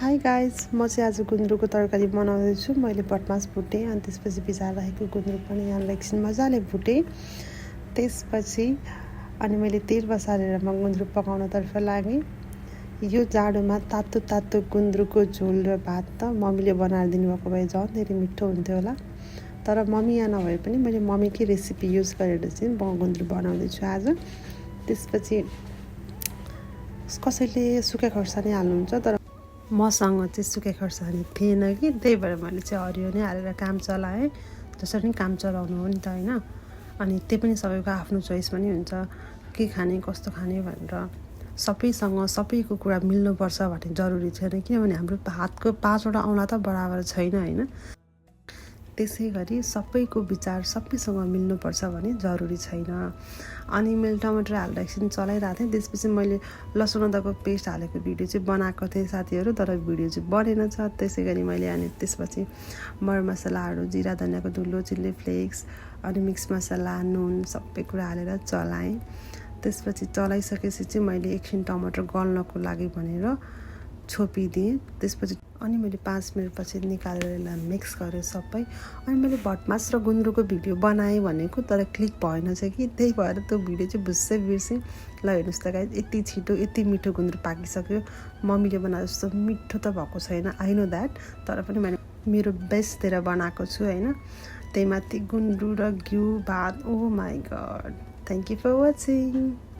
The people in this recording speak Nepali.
हाई गाइज, म चाहिँ आज गुन्द्रुकको तरकारी बनाउँदैछु। मैले बटमास भुटेँ अनि त्यसपछि भिजाएर राखेको गुन्द्रुक पनि यहाँलाई एकछिन मजाले भुटेँ। त्यसपछि अनि मैले तेल बसालेर म गुन्द्रुक पकाउनतर्फ लागेँ। यो जाडोमा तातो तातो गुन्द्रुकको झोल र भात त मम्मीले बनाएर दिनुभएको भए झन् धेरै मिठो हुन्थ्यो होला। तर मम्मी यहाँ नभए पनि मैले मम्मीकै रेसिपी युज गरेर चाहिँ गुन्द्रुक बनाउँदैछु आज। त्यसपछि कसैले सुक्खा खोर्सानी हाल्नुहुन्छ, तर मसँग चाहिँ सुक्खा खोर्सानी थिएन कि, त्यही भएर मैले चाहिँ हरियो नै हालेर काम चलाएँ। जसरी नि काम चलाउनु हो नि त, होइन। अनि त्यो पनि सबैको आफ्नो चोइस पनि हुन्छ, के खाने कस्तो खाने भनेर। सबैसँग सबैको कुरा मिल्नुपर्छ भन्ने जरुरी छैन, किनभने हाम्रो हातको 5वटा औँला त बराबर छैन, होइन। त्यसै गरी सबैको विचार सबैसँग मिल्नुपर्छ भन्ने जरुरी छैन। अनि मैले टमाटर हालेर एकछिन चलाइरहेको थिएँ। त्यसपछि मैले लसुन अदुवाको पेस्ट हालेको भिडियो चाहिँ बनाएको थिएँ साथीहरू, तर भिडियो चाहिँ बनेन छ। त्यसै गरी मैले अनि त्यसपछि मरमसलाहरू, जिरा धनियाँको धुलो, चिल्ली फ्लेक्स अनि मिक्स मसला, नुन सबै कुरा हालेर चलाएँ। त्यसपछि चलाइसकेपछि चाहिँ मैले एकछिन टमाटर गल्नको लागि भनेर छोपिदिएँ। त्यसपछि अनि मैले 5 मिनटपछि निकालेर यसलाई मिक्स गरेँ सबै। अनि मैले भटमास र गुन्द्रुकको भिडियो बनाएँ भनेको, तर क्लिक भएन चाहिँ कि, त्यही भएर त्यो भिडियो चाहिँ भुस्सै बिर्सेँ। ल हेर्नुहोस् त गाइस, यति छिटो यति मिठो गुन्द्रुक पाकिसक्यो। मम्मीले बनाए जस्तो मिठो त भएको छैन, आई नो द्याट, तर पनि मैले मेरो बेस्ट दिएर बनाएको छु, होइन। त्यही माथि गुन्द्रुक र घिउ भात, oh my God. Thank you for watching.